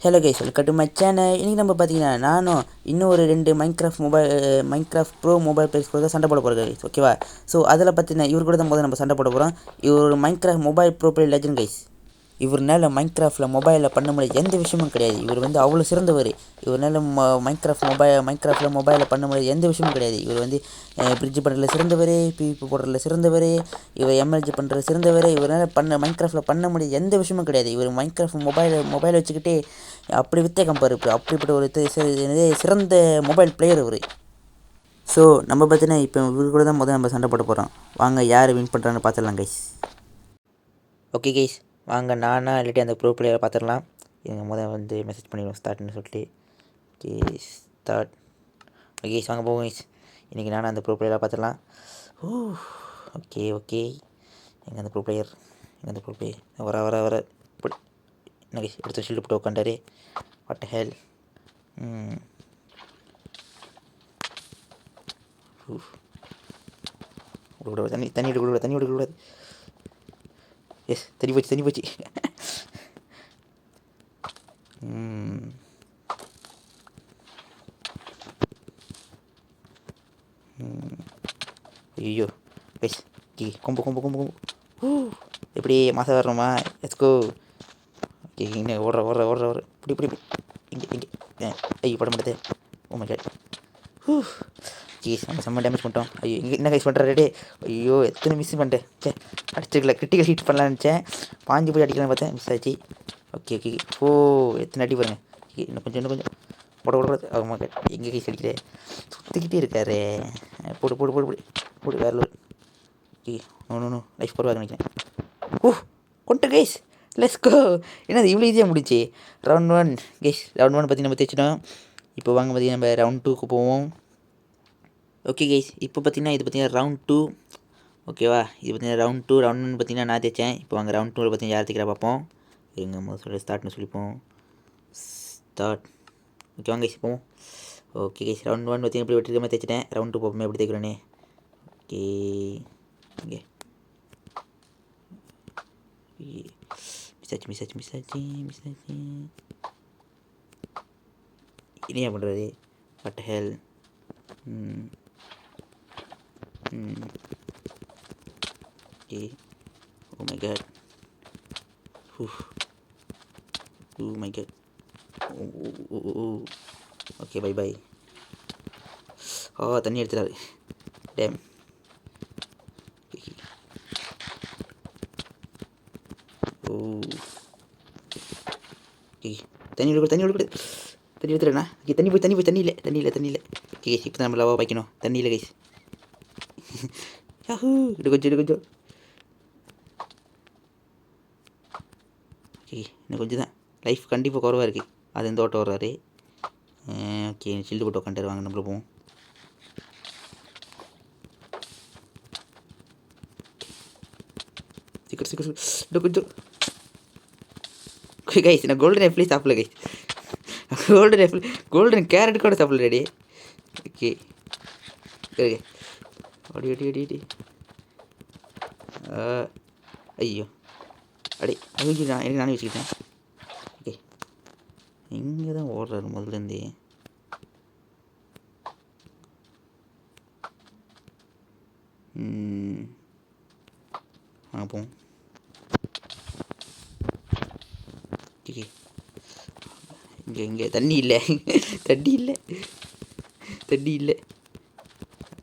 Hello guys, welcome to my channel. இன்றைக்கி நம்ம பார்த்தீங்கன்னா நானும் இன்னும் ஒரு 2 மைன்கிராஃப்ட் ப்ரோ மொபைல் பிளேஸ் கூட சண்டை போட போகிறோம் கைஸ், ஓகேவா? ஸோ அதில் பார்த்தீங்கன்னா இவர் கூட தான் முதல்ல நம்ம சண்டை போட போகிறோம். இவர் ஒரு Minecraft mobile pro play legend guys. இவர்னால மைன்கிராஃப்டில் மொபைலில் பண்ண முடியாது எந்த விஷயமும் கிடையாது. இவர் வந்து அவ்வளோ சிறந்தவர். இவரால் மைன்கிராஃப்டில் மொபைலில் பண்ண முடியாது எந்த விஷயமும் கிடையாது. இவர் வந்து பிரிட்ஜ் பண்ணுறதுல சிறந்தவர், பிவிபி போடுறதுல சிறந்தவர், இவர் எம்எல்ஜி பண்ணுறது சிறந்தவர். இவரால் மைன்கிராஃப்டில் பண்ண முடியாது எந்த விஷயமும் கிடையாது. இவர் மைன்கிராஃப்ட் மொபைல் வச்சுக்கிட்டே அப்படி வித்தே கம்பார். அப்படிப்பட்ட ஒரு சிறந்த மொபைல் பிளேயர் இவர். ஸோ நம்ம பார்த்தீங்கன்னா இப்போ இவர் கூட தான் முதல்ல நம்ம சண்டை போட போகிறோம். வாங்க யார் வின் பண்ணுறான்னு பார்த்துடலாம் கைஸ். ஓகே கைஸ், வாங்க நானா இல்லாட்டி அந்த ப்ரோ பிளேயரை பார்த்துடலாம். எங்கள் முதல் வந்து மெசேஜ் பண்ணிடுவோம் ஸ்டார்ட்னு சொல்லிட்டு. Okay start. ஓகே கைஸ், வாங்க போவோம் கைஸ். இன்றைக்கி நானும் அந்த ப்ரோ பிளேயரை பார்த்துடலாம். ஓகே எங்கள் அந்த ப்ரோ பிளேயர் வர என்ன கைஸ் எடுத்து ஷீல்டு போட்டு உட்காண்டாரு. வாட் ஹெல். தண்ணி விடக்கூடாது. எஸ், தண்ணி போச்சு. ஐயோ கைஸ், கொம்பு எப்படி மாதம் வரணுமா? எஸ்கோ. ஓகே, இங்கே ஓடுற இப்படி இங்கே ஐயோ பட மாட்டேது. ஓ மை காட். கேஸ் நம்ம செம்ம டேமேஜ் பண்ணிட்டோம். ஐயோ இங்கே என்ன கைஸ் பண்ணுறாரு டே? ஐயோ எத்தனை மிஸ் பண்ணிட்டேன். அடிச்சிருக்கல, கிரிட்டிக்கல் ஹீட் பண்ணலான்னு நினச்சேன். பாஞ்சு போய் அடிக்கலான்னு பார்த்தேன், மிஸ் ஆச்சு. ஓகே எத்தனை அடி பாருங்க. இன்னும் கொஞ்சம் போட ஆமாம். எங்கே கைஸ் அடிக்கிறேன், சுற்றிக்கிட்டே இருக்காரு. போடு வேறு. ஓகே நோ லைஃப் போடுவாங்க நினைக்கிறேன். கொண்டு கைஸ், லெட்ஸ் கோ. என்னது இவ்வளோ ஈஸியாக முடிச்சு? Round 1 guys. ரவுண்ட் 1 பற்றி நம்ம தேய்ச்சிட்டோம். இப்போ வாங்க பார்த்தீங்கன்னா நம்ம ரவுண்ட் 2க்கு போவோம். ஓகே கைஸ், இப்போ பார்த்தீங்கன்னா இது பார்த்தீங்கன்னா ரவுண்ட் 2, ஓகேவா? இது பார்த்தீங்கன்னா ரவுண்ட் 1 பார்த்தீங்கன்னா நான் தேய்ச்சேன். இப்போ வாங்க ரவுண்ட் 2 பார்த்தீங்கன்னா யார் தேய்க்கிறா பார்ப்போம். எங்கள் முதல்ல ஸ்டார்ட்னு சொல்லிப்போம். ஸ்டார்ட். ஓகே வாங்க கைஸ் போவோம். ஓகே கைஸ், ரவுண்ட் 1 பார்த்தீங்கன்னா இப்படி வெட்டிருக்க மாதிரி தேய்ச்சிட்டேன். ரவுண்ட் 2 பார்ப்போமே எப்படி தேய்க்கிறேனே. ஓகே இங்கே மிஸ் ஆச்சு. இனியா பண்ணுறது? What hell. Okay oh my god. Okay bye. தண்ணி எடுத்துறாரு. டேம். தண்ணி விடக்கூடாது. தண்ணி எடுத்துறேண்ணா. ஓகே தண்ணி போய் தண்ணி இல்லை. ஓகே கைஸ், இப்போ நம்ம லவாக வைக்கணும். தண்ணி இல்லை கைஸ். இது கொஞ்சம். ஓகே இன்னும் கொஞ்சம் தான். லைஃப் கண்டிப்பாக குறவாக இருக்குது. அது இந்த ஓட்டம் வர்றாரு. ஓகே ஷீல்டு போட்டு உட்காந்துரு. வாங்க நம்மள போவோம். சீக்கிரம் இன்னும் கொஞ்சம். கைஸ் நான் கோல்டன் ஆப்பிளே சாப்பிடல கைஸ். கோல்டன் கேரட் கூட சாப்பிடல ரெடி. ஓகே அடி. ஐயோ எனக்கு நானே வச்சுக்கிட்டேன். ஓகே இங்கே தான் ஓடுறாரு முதல்லேருந்தே. போவோம். இங்கே தண்ணி இல்லை.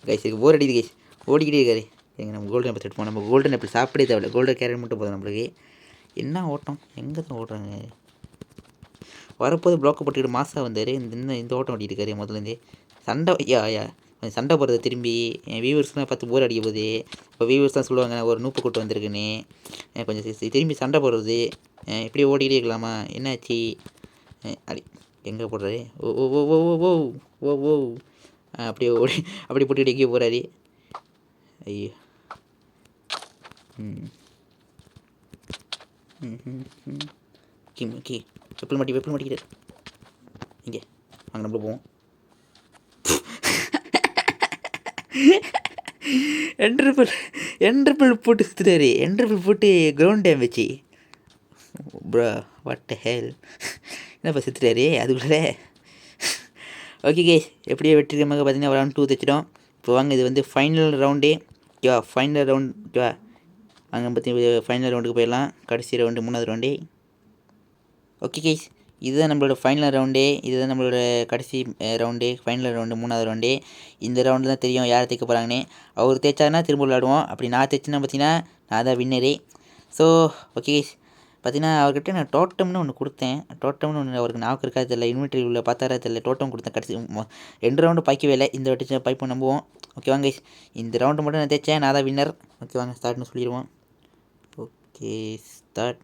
கைஸ் இதுக்கு போர் அடிக்குது கைஸ். ஓடிக்கிட்டே இருக்காரு. எங்கள் நம்ம கோல்டன் ஆப்பிள் எடுப்போம். நம்ம கோல்டன் ஆப்பிள் சாப்பிடே தேவையில்ல. கோல்டன் கேரட் மட்டும் போதும் நம்மளுக்கு. என்ன ஓட்டம், எங்கே தான் ஓடுறாங்க? வரப்போது பிளாக்கை போட்டுக்கிட்டு மாதம் வந்தார். இந்த ஓட்டம் ஓட்டிகிட்டு இருக்காரு முதல்லேருந்தே. சண்டை போடுறது திரும்பி என் வியூவர்ஸ்லாம் பார்த்து போர் அடிக்க போகுது. இப்போ வியூவர்ஸ் தான் சொல்லுவாங்க ஒரு நூப்பு கூட்டு வந்திருக்குன்னு. கொஞ்சம் திரும்பி சண்டை போடுறது. இப்படியே ஓடிக்கிட்டே இருக்கலாமா? என்னாச்சு? அப்படி எங்கே போடுறாரு? ஓ அப்படியே அப்படி போட்டுக்கிட்டு எங்கேயோ போகிறாரு. ஐயோ ஓகே வெப்பிள் மாட்டிக்கிட்டார். இங்கே வாங்க நம்மள போவோம். என்ட்ரிபிள் போட்டு சுற்றுறாரு. என்ட்ரிபிள் போட்டு கிரவுண்ட் டேம் வச்சு ப்ரோ வாட் ஹெல். என்னப்பா செத்துட்டாரு அதுக்குள்ளே. ஓகே கேஸ், எப்படியோ வெற்றிகரமாக பார்த்தீங்கன்னா ரவுண்ட் 2 தைச்சிட்டோம். இப்போ வாங்க இது வந்து ஃபைனல் ரவுண்டே ஓகேவா, ஃபைனல் ரவுண்ட் ஓகேவா. அங்கே பற்றி ஃபைனல் ரவுண்டுக்கு போயிடலாம். கடைசி ரவுண்டு 3வது ரவுண்டு. ஓகே கேஸ், இதுதான் நம்மளோட ஃபைனல் ரவுண்டே. இதுதான் நம்மளோட கடைசி ரவுண்டு, ஃபைனல் ரவுண்டு 3வது ரவுண்டு. இந்த ரவுண்டு தான் தெரியும் யார் தைக்க போகிறாங்கன்னு. அவர் தேய்ச்சாருன்னா திரும்ப விளாடுவோம். அப்படி நான் தைச்சின்னா பார்த்தீங்கன்னா நான் தான் வின்னரே. ஸோ ஓகே கேஸ், பார்த்தீங்கன்னா அவர்கிட்ட நான் டோட்டம்னு ஒன்று கொடுத்தேன். டோட்டம்னு ஒன்று அவருக்கு நாக்கு இருக்கா தெரியல, இன்வென்ட்ரி உள்ள பார்த்தாரா தெரியல, டோட்டம் கொடுத்தேன். கடைசி 2 ரவுண்டு பாய்க்கவே இல்லை. இந்த வாட்டி பைப்பை நம்புவோம். ஓகே வாங்க கைஸ், இந்த ரவுண்டு மட்டும் நான் தேய்ச்சேன், நான் தான் வின்னர். ஓகே வாங்க ஸ்டார்ட்னு சொல்லிடுவோம். Okay start.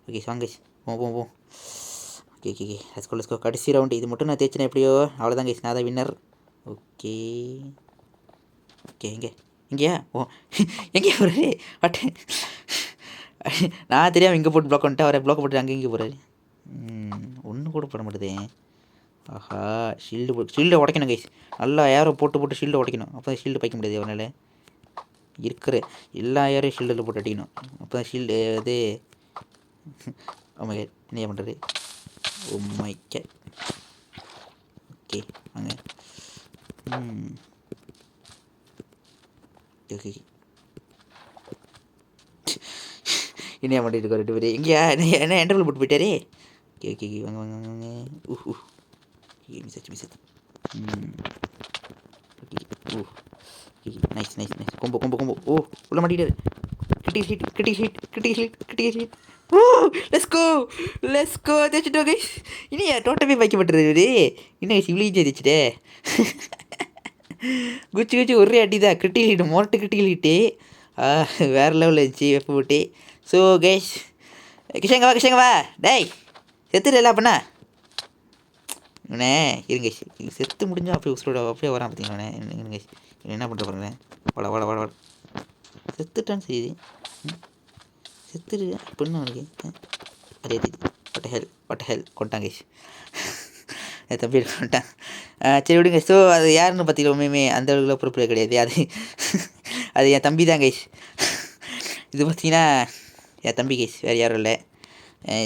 ஓகே வாங்க கைஸ், போவோம். Okay okay okay, let's go. கடைசி ரவுண்டு இது மட்டும் நான் தேய்ச்சினேன் எப்படியோ, அவ்வளோதான் கைஸ், நான் தான் வின்னர். ஓகே ஓகே, இங்கேயா எங்கேயா போகிறாரு பட் நான் தெரியாமல் இங்கே போட்டு ப்ளாக் பண்ணிட்டேன். அவரை ப்ளாக் போட்டு இங்கே போகிறாரு. ஒன்றும் கூட போட மாட்டேதே. ஆஹா, ஷீல்டை உடைக்கணும் கைஸ். நல்லா ஏரோ போட்டு ஷீல்டை உடைக்கணும். அப்போ தான் ஷீல்டு பைக்க முடியாது அவனால். இருக்கிற எல்லா ஏரையும் ஷீல்டில் போட்டு அடிக்கணும். அப்போ தான் ஷீல்டு இது என்ன பண்ணுறது. ஓகே வாங்க. ஓகே என்ன பண்ணிட்டு இருக்க 2 பேர் எங்கேயா என்ன என்டர்வில் போட்டு போயிட்டாரே. ஓகே ஓகே வாங்க. Miss okay nice. Combo oh உள்ள மாட்டிக்கிட்டாரு. கிட்டி ஹிட். ஓ லெட்ஸ் கோ தேய்ச்சிட்டோம் கைஸ். இனி டோட்டமே வைக்கப்பட்டுருது. இன்னும் கைஸ் இவ்வளோ ஈஸியாக தேய்ச்சிட்டே. குச்சி ஒரே அடி தான். கிரிட்டிக்கல் ஹிட்டு, மொரட்டு கிரிட்டிக்கல் ஹிட்டு. வேறு லெவலில் இருந்துச்சு வெப்ப போட்டு. ஸோ கைஸ், கிஷங்க வா டேய், செத்துடல அப்படின்னா இவனே இருங்க. செத்து முடிஞ்சா அப்படியே உசுரோட அப்படியே வரான் பார்த்தீங்களே. என்ன பண்ணுற பாருங்க. வாட செத்துட்டான்னு சரி, செத்துரு அப்படின்னு அவனுக்கு அதே பட்ட ஹெல் கொண்டாங்க என் தம்பி கொண்டான். சரி விடுங்க. ஸோ அது யாருன்னு பார்த்தீங்கன்னா அந்த அளவுக்குலாம் பொறுப்பில் கிடையாது. அது என் தம்பி தான் கைஸ். இது பார்த்தீங்கன்னா என் தம்பி கைஸ், வேறு யாரும் இல்லை.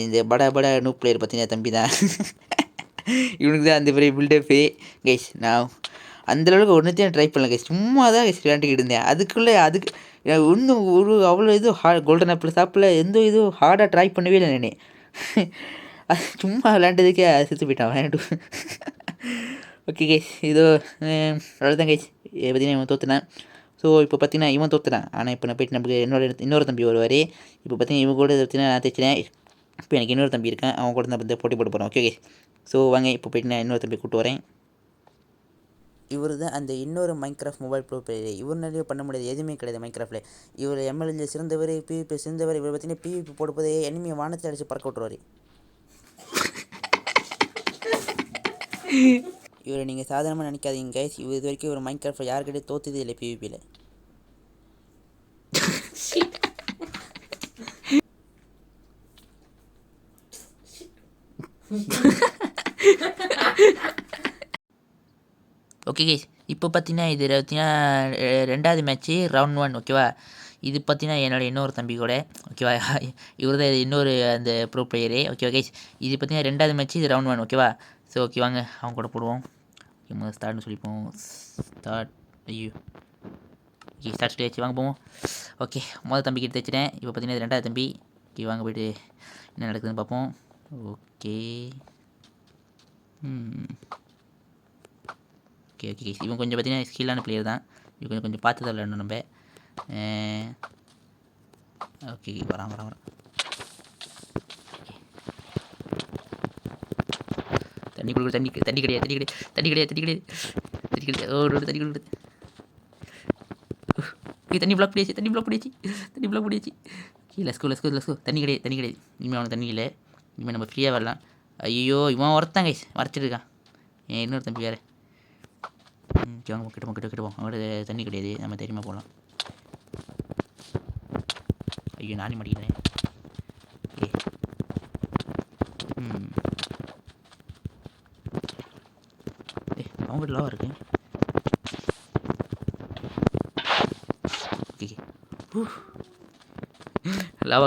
இந்த பட நூ பிளேயர் பார்த்தீங்கன்னா என் தம்பி தான். இவனுக்கு தான் அந்த பெரிய பில்டப்பு கைஸ். நான் அந்தளவுக்கு ஒன்றுத்தையும் ட்ரை பண்ணல கைஸ், சும்மா தான் கைஸ் விளையாண்டுக்கிட்டு இருந்தேன். அதுக்குள்ளே இன்னும் அவ்வளோ இது கோல்டன் ஆப்பிள் சாப்பிடல, எந்த இதுவும் ஹார்டாக ட்ரை பண்ணவே இல்லை நானே. அது சும்மா விளையாண்டதுக்கே செத்து போயிட்டான் விளையாண்டு. ஓகே கைஸ், இதோ அவ்வளோதான் கைஸ். பார்த்தீங்கன்னா இவன் தோற்றுனான். ஸோ இப்போ பார்த்தீங்கன்னா இவன் தோற்றுனான். ஆனால் இப்போ நான் போய்ட்டு நமக்கு இன்னொரு தம்பி வருவார். இப்போ பார்த்தீங்கன்னா இவன் கூட பார்த்தீங்கன்னா நான் தைச்சினேன். இப்போ எனக்கு இன்னொரு தம்பி இருக்கேன், அவன் கூட தான் வந்து போட்டி போட்டு போகிறோம். ஓகே கைஸ், ஸோ வாங்க இப்போ போய்ட்டு நான் இன்னொரு தம்பி கூப்பிட்டு வரேன். இவர் தான் அந்த இன்னொரு மைன்கிராஃப்ட் மொபைல் ப்ரோ பிளேயர். இவர் நிறைய பண்ண முடியாது, எதுவுமே கிடையாது மைன்கிராஃப்டில். இவர் எம்எல்ஏ சிறந்தவர், பிவிபி சிறந்தவர். இவர் பார்த்தீங்கன்னா பிவிபி போடும்போது எனிமையை வானத்தை அடித்து பறக்க விட்டுருவார். இவரை நீங்கள் சாதாரணமாக நினைக்காதீங்க கைஸ். இவர் இது வரைக்கும் ஒரு மைன்கிராஃப்ட் யாருக்கிட்டே தோற்றதே இல்லை பிவிபியில். ஓகே கைஸ், இப்போ பார்த்தீங்கன்னா இது பார்த்தீங்கன்னா 2வது மேட்ச்சு ரவுண்ட் 1 ஓகேவா. இது பார்த்தீங்கன்னா என்னோடய இன்னொரு தம்பி கூட ஓகேவா. இவர் தான் இன்னொரு அந்த ப்ரோ பிளேயரு ஓகேவா கைஸ். இது பார்த்தீங்கன்னா 2வது மேட்ச்சு, இது ரவுண்ட் 1 ஓகேவா. ஸோ ஓகே வாங்க அவங்க கூட போடுவோம். ஸ்டார்ட்னு சொல்லிப்போம். ஸ்டார்ட். ஐயோ ஓகே ஸ்டார்ட் சொல்லியாச்சு, வாங்க போவோம். ஓகே முதல் தம்பிக்கிட்ட தைச்சிட்டேன். இப்போ பார்த்தீங்கன்னா 2வது தம்பி. ஓகே வாங்க போய்ட்டு என்ன நடக்குதுன்னு பார்ப்போம். ஓகே ஓகே இவன் கொஞ்சம் பார்த்தீங்கன்னா ஸ்கில்லான பிளேயர் தான். இவன் கொஞ்சம் பார்த்து தான் விளையாடணும் நம்ம. ஓகே வரான். தண்ணி கொடுக்குற தண்ணி கிடையாது. ஓ தண்ணி கொடுக்குறது. தண்ணி பிளாக் பண்ணியாச்சு. Okay let's go. தண்ணி கிடையாது. இனிமேல் அவனுக்கு தண்ணி இல்லை. இனிமேல் நம்ம ஃப்ரீயாக வரலாம். ஐயோ இவன் ஒருத்தான் கைஸ் மறைச்சிட்டு இருக்கான். இன்னொரு தம்பி வேறு. வாங்க கிட்டப்போம். அவங்கள்ட்ட தண்ணி கிடையாது, நம்ம தைரியமாக போகலாம். ஐயோ நானே மாட்டிக்கிறேன். அவங்ககிட்ட லாவாக இருக்கு. ஓகே லாவா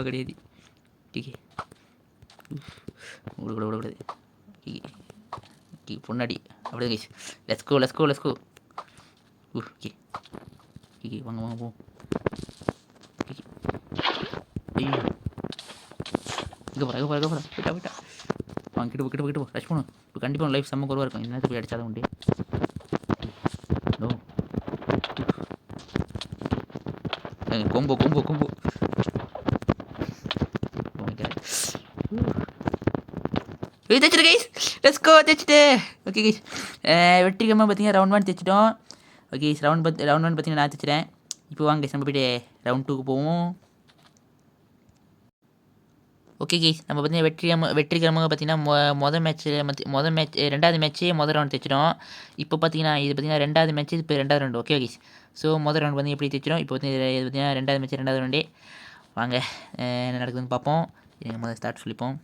கிடையாது. ஓகே விடக்கூடாது. ஓகே பொண்ணாடி அப்படியே கைஸ். Let's go. ஓகே வாங்க போ. ஐயோ இங்கே போகிறா போயிட்டா. வாங்க கிட்ட போ ரஷ் பண்ணும். இப்போ கண்டிப்பாக லைஃப் செம்ம குறவாக இருக்கும். இந்த போய் அடிச்சாதான் உண்டு. கொம்போ தைச்சிட்டு கைஸ். லெட்ஸ் கோ தைச்சிட்டு. ஓகே கைஸ் வெற்றிகரமாக பார்த்தீங்கன்னா ரவுண்ட் 1 தைச்சிட்டோம். ஓகே கைஸ் ரவுண்ட் 1 பார்த்தீங்கன்னா நான் தைச்சிட்டேன். இப்போ வாங்க கைஸ் நம்ம போய்ட்டு ரவுண்ட் 2க்கு போவோம். ஓகே கைஸ் நம்ம பார்த்தீங்கன்னா வெற்றிகரமாக பார்த்தீங்கன்னா மொதல் மேட்ச் 2வது மேட்ச்சு மொதல் ரவுண்ட் தைச்சிட்டோம். இப்போ பார்த்தீங்கன்னா இது பார்த்தீங்கன்னா 2வது மேட்ச் இப்போ 2வது ரவுண்டு. ஓகே கைஸ் ஸோ மொதல் ரவுண்ட் வந்து எப்படி தைச்சிடும். இப்போ பார்த்தீங்கன்னா 2வது மேட்ச் 2வது ரவுண்டே. வாங்க என்ன நடக்குதுன்னு பார்ப்போம். எங்கள் முதல் ஸ்டார்ட் சொல்லிப்போம்.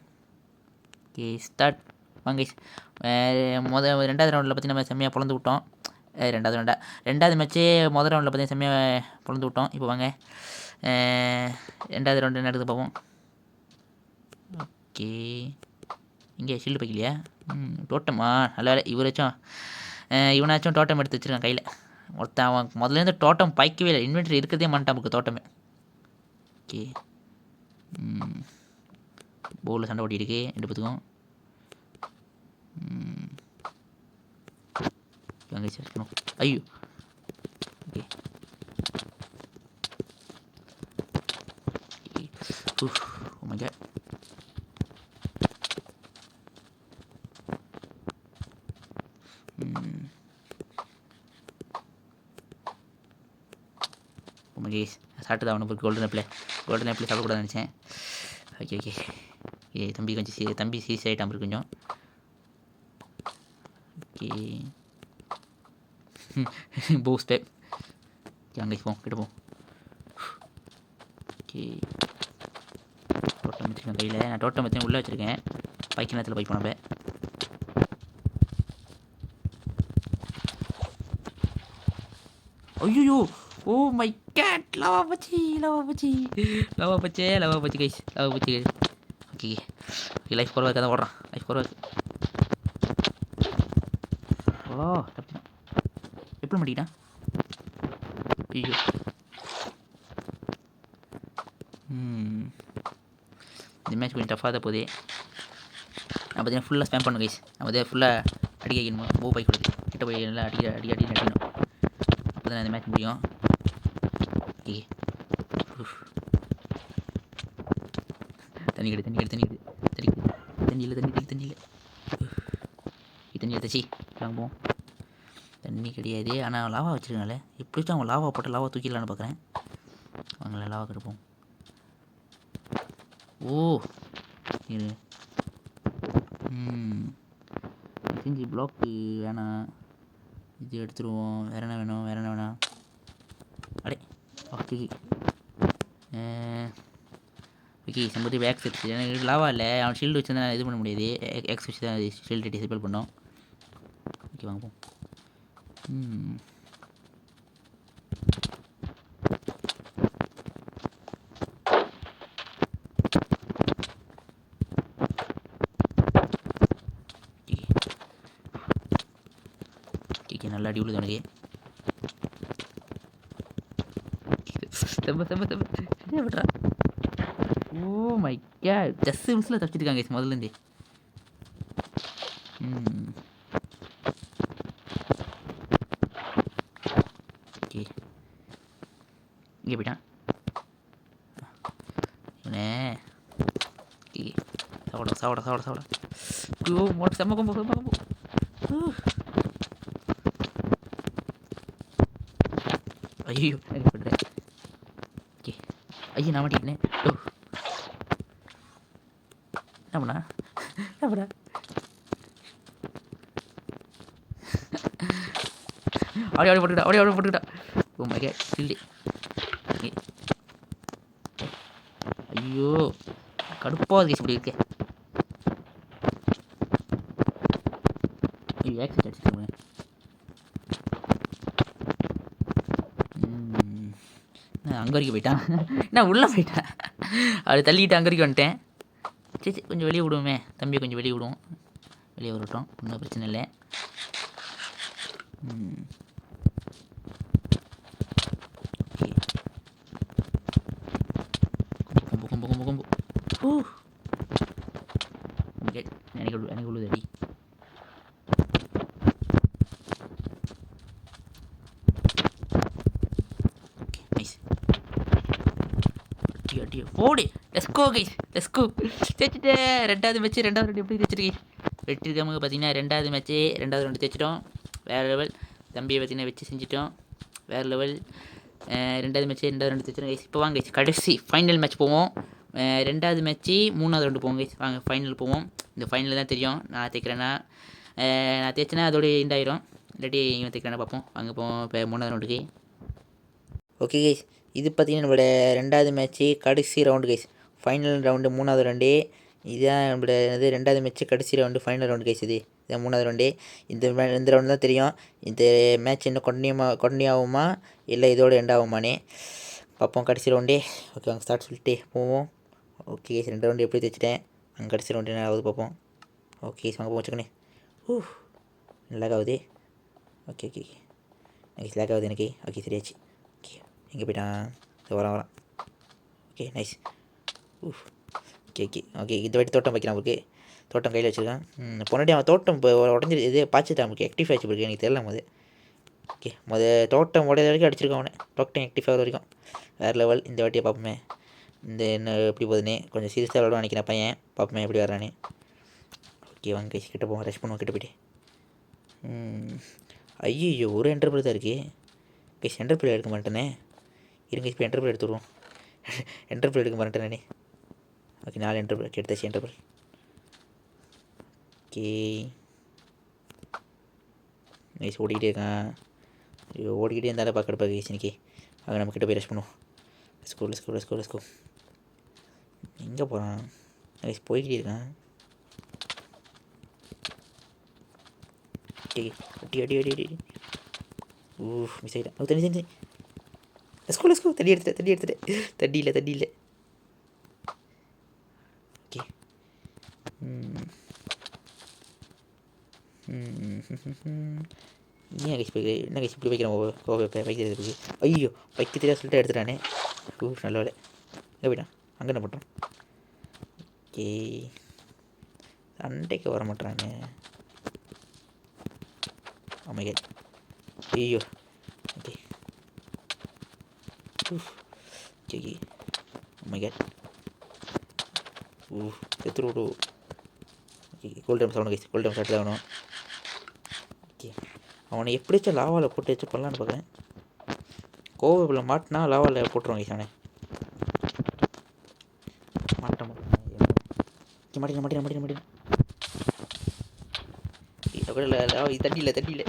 Okay start. வாங்க கைஸ் 2வது ரவுண்டில் பார்த்தீங்கன்னா நம்ம செம்மையாக பொழந்து விட்டோம். 2வது மேட்ச்சே மொதல் ரவுண்டில் பார்த்தீங்கன்னா செம்மையாக பொழந்து விட்டோம். இப்போ வாங்க 2வது ரவுண்டு என்ன நடக்குது பார்ப்போம். ஓகே இங்கே ஷீல்டு பைக்கலையா? டோட்டமா நல்ல வேலை. இவனாச்சும் டோட்டம் எடுத்து வச்சுருக்கான் கையில். ஒருத்தன் அவன் முதல்லேருந்து டோட்டம் பைக்கவே இல்லை. இன்வென்ட்ரி இருக்கிறதே மாட்டான் நமக்கு டோட்டமே. ஓகே போலில் சண்டை ஓட்டிருக்கு 2 பேத்துக்கும். ஐயோ ஓகே கேஸ் சாப்பிட்டு தான் அவனுக்கு கோல்டன் ஆப்பிள் சாப்பிடக்கூடாதுன்னு நினச்சேன். ஓகே தம்பி கொஞ்சம் தம்பி சீஸ் ஆகிட்டான் கொஞ்சம். ஓகே பூஸ் பேக். அங்கே கிட்ட போ. ஓகே டோட்டம் வச்சுருக்கேன் கையில். நான் டோட்டம் வச்சு உள்ளே வச்சுருக்கேன். பைக்கு நேரத்தில் பைக் போனப்ப. ஐயோ ஓ மை கேட். லவா பச்சி கைஸ். ஓகே லைஃப் குறவாக தான் ஓடுறான். லைஃப் குறவாக ஓ தப்பு எப்படி மாட்டிக்கிட்டான். ஐயோ இந்த மேட்ச் கொஞ்சம் டஃபாக தான் போகுது. நான் பார்த்தீங்கன்னா ஃபுல்லாக ஸ்பேம் பண்ணணும் கைஸ். நான் பார்த்தீங்கன்னா ஃபுல்லாக அடிக்க வைக்கணுமா. பைக் கொடுத்து கிட்ட போய் நல்லா அடிக்கணும். அப்போ தான் இந்த மேட்ச் முடியும். ஓகே தண்ணி எடுத்துச்சு வாங்குவோம். தண்ணி கிடையாது ஆனால் லாவா வச்சுருக்காங்களே. எப்படிச்சும் அவங்க லாவா போட்டு லாவா தூக்கிடலான்னு பார்க்குறேன். அவங்கள லாவா கெடுப்போம். ஓ இரு செஞ்சு பிளாக்கு வேணாம். இது எடுத்துருவோம். வேறு என்ன வேணும். அடே ஓகே சம்பத்தி வேக்ஸ் எடுத்து. எனக்கு லாவா இல்லை. அவன் ஷீல்டு வச்சு தான் இது பண்ண முடியாது. எக்ஸ் வச்சு தான் ஷீல்டு டிசேபிள் பண்ணோம். ஓகே வாங்குவோம். நல்லா அடி விழுது உனக்கு. விட்றா. ஓ மை கேட் ஜஸ்ட் மிஸ்ஸில் தப்பிச்சிருக்காங்க முதல்லேருந்தே. ஓகே இங்கே போயிட்டான் இவனே. சாவடா. ஐயோ மோட்டு செம்ம கொம்பு. ஐயோ பண்ணுறேன். ஓகே ஐயோ நான் மாட்டிக்கிட்டேன். என்ன பண்ணா அப்படியே போட்டுக்கிட்டா. Oh my god shield. ஐயோ கடுப்பாக கேஸ் இப்படி இருக்கே. ஐயோ ஆக்சிடென்ட் அடிச்சுருக்கேன். அங்கே வரைக்கும் போயிட்டான். நான் உள்ளே போயிட்டேன். அப்படி தள்ளிக்கிட்டு அங்கே வரைக்கும் வந்துட்டேன். சரி கொஞ்சம் வெளியே விடுவோமே, தம்பியை கொஞ்சம் வெளியே விடுவோம். வெளியே விடட்டும், ஒன்றும் பிரச்சனை இல்லை. கொம்பு கொம்பு கொம்பு கொம்பு. எனக்கு உள்ளது அடி. போடு. Let's go guys, let's go. தைச்சிட்டு ரெண்டாவது மேட்ச்சு, ரெண்டாவது ரெண்டு எப்படி தைச்சிருக்கேன். வெற்றிருக்காம பார்த்தீங்கன்னா ரெண்டாவது மேட்ச்சு, ரெண்டாவது ரெண்டு தைச்சிட்டோம். வேறு லெவல். தம்பியை பார்த்தீங்கன்னா வச்சு செஞ்சிட்டோம். வேறு லெவல். ரெண்டாவது மேட்ச்சு, ரெண்டாவது ரெண்டு தைச்சிட்டோம் கைஸ். இப்போ வாங்க கைஸ், கடைசி ஃபைனல் மேட்ச் போவோம். ரெண்டாவது மேட்ச்சு, மூணாவது ரெண்டு போவோம் கைஸ். வாங்க ஃபைனல் போவோம். இந்த ஃபைனல் தான் தெரியும் நான் தைக்கிறேன்னா. நான் தைச்சேன்னா அதோடய எண்டாயிரும். இல்லாட்டி இவன் தைக்கிறேன்னா பார்ப்போம். வாங்க போவோம் இப்போ மூணாவது ரவுண்டுக்கு. ஓகே கைஸ், இது பார்த்திங்கன்னா நம்மளோட ரெண்டாவது மேட்ச்சு, கடைசி ரவுண்டு கைஸ். ஃபைனல் ரவுண்டு, மூணாவது ரவுண்டு. இதுதான் நம்மளோட இது ரெண்டாவது மேட்ச்சு, கடைசி ரவுண்டு, ஃபைனல் ரவுண்டு கைஸ். இதுதான் மூணாவது ரவுண்டு. இந்த ரவுண்டு தான் தெரியும் இந்த மேட்ச் இன்னும் கண்டினியூ ஆகுமா இல்லை இதோட எண்ட் ஆகுமானே பார்ப்போம் கடைசி ரவுண்டே. ஓகே வாங்க ஸ்டார்ட் சொல்லிட்டு போவோம். ஓகே கைஸ், ரெண்டு ரவுண்டு எப்படி தைச்சிட்டேன். அங்கே கடைசி ரவுண்டு என்ன ஆகுது பார்ப்போம். ஓகே வாங்க போவோம். வச்சுக்கணே லேக் ஆகுது. ஓகே ஓகே நைஸ், லேக் ஆகுது எனக்கு. ஓகே சரியாச்சு. ஓகே எங்கே போயிட்டான், வரான். Okay nice. Okay okay okay இந்த வாட்டி தோட்டம் வைக்கிறான். அவருக்கு தோட்டம் கையில் வச்சுருக்கான். பொன்னாடி அவன் தோட்டம் இப்போ உடஞ்சி இது பாய்ச்சிட்டான். நமக்கு ஆக்டிவ் ஆச்சு இருக்கு, எனக்கு தெரியல போது. ஓகே தோட்டம் உடைய வரைக்கும் அடிச்சிருக்கான் அவனை. தோட்டம் ஆக்டிவ் ஆகிற வரைக்கும் வேறு லெவல். இந்த வாட்டியை பார்ப்போமே இந்த என்ன எப்படி போகுதுன்னு. கொஞ்சம் சீரியஸாக விளாடுவான் நினைக்கிறேன் பையன். பார்ப்போமே எப்படி வர்றானே. ஓகே வாங்க கைஸ், கிட்ட போவோம். ரஷ் பண்ணுவோம் கிட்ட போய்ட்டு. ஐயோ ஒரு என்டர்பிள் தான் இருக்குது கைஸ். என்டர்பிள் எடுக்க மாட்டேனே. இருங்க இப்போ என்டர்பிள் எடுத்துடுவோம். என்டர்பிள் எடுக்க மாட்டேன் நானே. ஓகே 4 என்டர்பிள் எடுத்தாச்சு. என்டர்பிள் ஓகே நைஸ். ஓடிக்கிட்டே இருக்கான். ஐயோ ஓடிக்கிட்டே இருந்தாலும் பார்க்கறப்பா கைஸ் இன்னைக்கு. அங்கே நம்ம கிட்ட போய் ரஷ் பண்ணுவோம். லெஸ்கோ எங்கே போகிறான் கைஸ். போய்கிட்டே இருக்கான். அடி மிஸ் ஆகிட்டான். தண்ணி லெஸ்கோ தண்ணி எடுத்துட்டேன். தண்ணி இல்லை. ஓகே ஏன் கைஸ் போய் என்ன கைஸ் இப்படி வைக்கிறேன். பைக் தெரியாது. ஐயோ பைக்கு தெரியாது சொல்லிட்டு எடுத்துட்டானே. நல்ல வேலை. எங்கே போயிட்டான். அங்கே என்ன பண்ணுறான். ஓகே சண்டைக்கு வர மாட்டானே. ஆமாம் ஐயோ ஓகே ஓகே ஆமாம் எத்தனை விடு. ஓகே கோல்ட் டைம் சாப்பிடணும் கைஸ். கோல்ட் டைம் சாப்பிட்டு தான் ஆகணும். ஓகே அவனை எப்படியாச்சும் லாவாவில் போட்டு வச்சு பண்ணலான்னு பார்க்குறேன். கோவில் மாட்டினா லாவாவில் போட்டுருவான் கைஸ். அவனை மாட்டேன் தண்ணி இல்லை.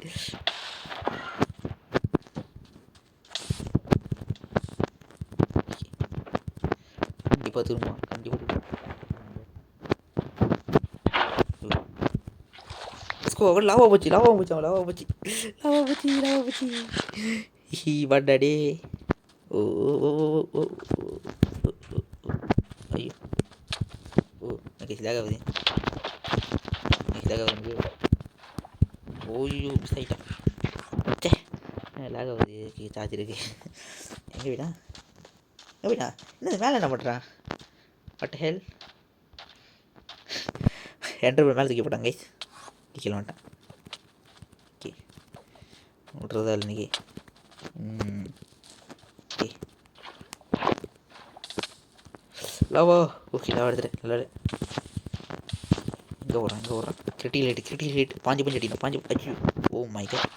கண்டிப்பாக திரும்புவான். அவன் லாவா போச்சு. வாடாடே. ஓ ஐயோ லேக் ஆகுது. ஓய்யோ மிஸ் ஆகிட்டான். சே லேக் ஆகுது. சார்ஜ் இருக்கு. எங்கே போயிட்டா என்ன மேலே என்ன பண்ணுறான். What Hell. என்டர் மேலே தூக்கி போட்டான் கைஸ். கீழே வந்துட்டான். ஓகே விட்றதா இல்லை இன்னைக்கு. Okay lava. ஓகே லாவா எடுத்துட்டேன். நல்லா இங்கே ஓடுறான். Critical hit. பாஞ்சு அடிக்கணும். ஐயோ ஓ மை காட்.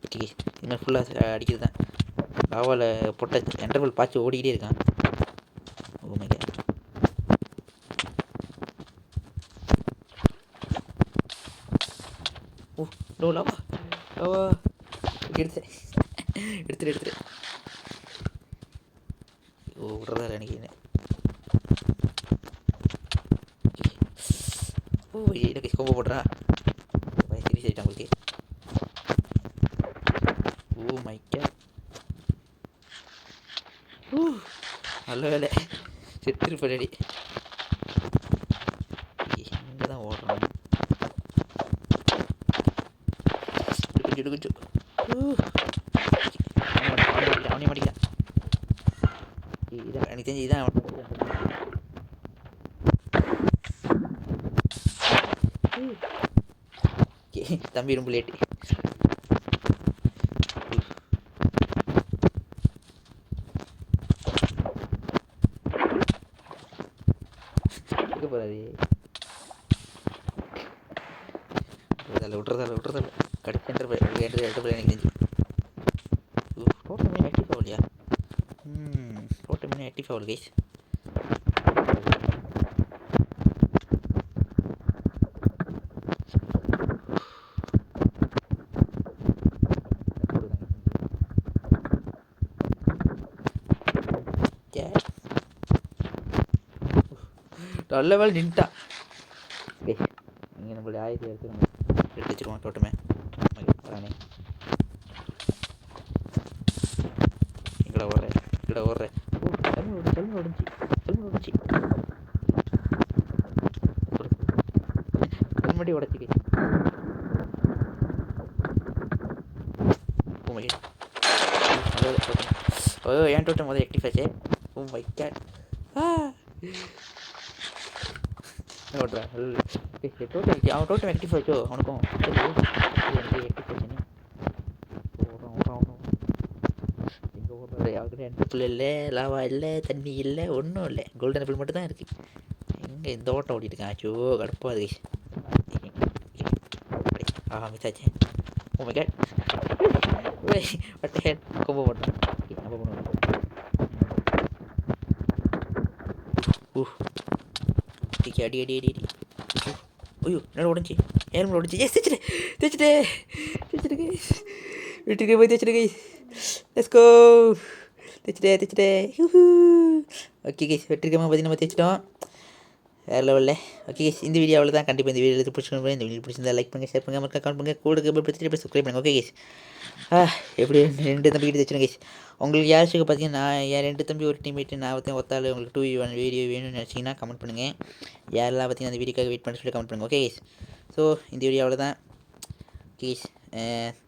ஓகே இதுமாதிரி ஃபுல்லாக அடிக்கிறது தான். லாவாவில் போட்ட என்டர்வல் பாய்ச்சி ஓடிக்கிட்டே இருக்கான். Oh my god. Oh lava எடுத்துட்டு ஓ விட்றதா இல்லை எனக்கு. ஓ எனக்கு கோம்போ போடுறா. சீரியஸ் ஆகிட்டான் உங்களுக்கு. நல்ல வேலை செத்துருப்படி. இங்கே தான் ஓடுறோம். குச்சு அவனே மாட்டிக்கிறான். இதான் எனக்கு தெரிஞ்சு இதான் தம்பி ரொம்ப லேட்டு. போறாரு விட்றதால கடைசி எனக்கு தெரிஞ்சு டோட்டல் மீன் ஆக்டிவ் ஆகலையா? டோட்டல் மீன் ஆக்டிவ் ஆகல கைஸ். நல்ல வேலை நின்ட்டான். இங்கே நம்மளுடைய ஆயுதத்தை எடுத்து வச்சுருவோம் டோட்டமே. வரானே எங்கடா ஓடுறேன். செல்வம் உடஞ்சி ஹெல்மெட்டே உடச்சிக்கு. ஏன் டோட்டம் முதல் ஆக்டிவ் ஆச்சு. Oh my god. ஓடுறா டோட்டம் அவன் டோட்டம் ஆக்டிவ் ஆச்சோ அவனுக்கும். எனக்கு ஆக்டிவ் ஆச்சுன்னு எங்கே ஓடுறாரு. அவர்கிட்ட எந்த புல் இல்லை, லாவா இல்லை, தண்ணி இல்லை, ஒன்றும் இல்லை. கோல்டன் ஆப்பிள் மட்டும் தான் இருக்குது. எங்கே இந்த ஓட்டம் ஓடிட்டு இருக்கேன். ஆச்சோ கடுப்பாக இருக்கு. மிஸ் ஆச்சு. Oh my god. கொம்ப போட்டோம். அப்போ பண்ணுவோம். அடி ஐயோ என்னோட உடஞ்சி ஹேல்மெட் உடஞ்சி. தேய்ச்சிட்டு வீட்டுக்கு போய் தேய்ச்சிட்டு கைஸ். Let's go. தேய்ச்சிட்டே ஓகே கைஸ். வெற்றிகரமாக பார்த்தீங்கன்னா நம்ம தேய்ச்சிட்டோம். வேறு லெவலில். ஓகே கைஸ், இந்த வீடியோ அவ்வளோ தான். கண்டிப்பாக இந்த வீடியோ பிடிச்சிருக்கோம். இந்த வீடியோ பிடிச்சிருந்தா லைக் பண்ணுங்கள், ஷேர் பண்ணுங்கள், மறக்காம கமெண்ட் பண்ணுங்கள், கூட பிடிச்சிட்டு போய் சப்ஸ்கிரைப் பண்ணுங்கள். Okay guys. எப்படி 2 தம்பிக்கிட்ட தைச்சிடும் கைஸ். உங்களுக்கு யாராச்சும் பார்த்தீங்கன்னா என் 2 தம்பி ஒரு டீம்மேட்டு நான் பார்த்தீங்கன்னா ஒத்தாள் உங்களுக்கு 2v1 வீடியோ வேணும்னு நினச்சிங்கன்னா கமெண்ட் பண்ணுங்கள். யாரெல்லாம் பார்த்தீங்கன்னா அந்த வீடியோக்காக வெயிட் பண்ணி சொல்லி கமெண்ட் பண்ணுங்கள். Okay guys. ஸோ இந்த வீடியோ அவ்வளோ தான் guys.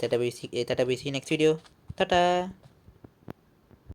Tata bye see next video. Tata.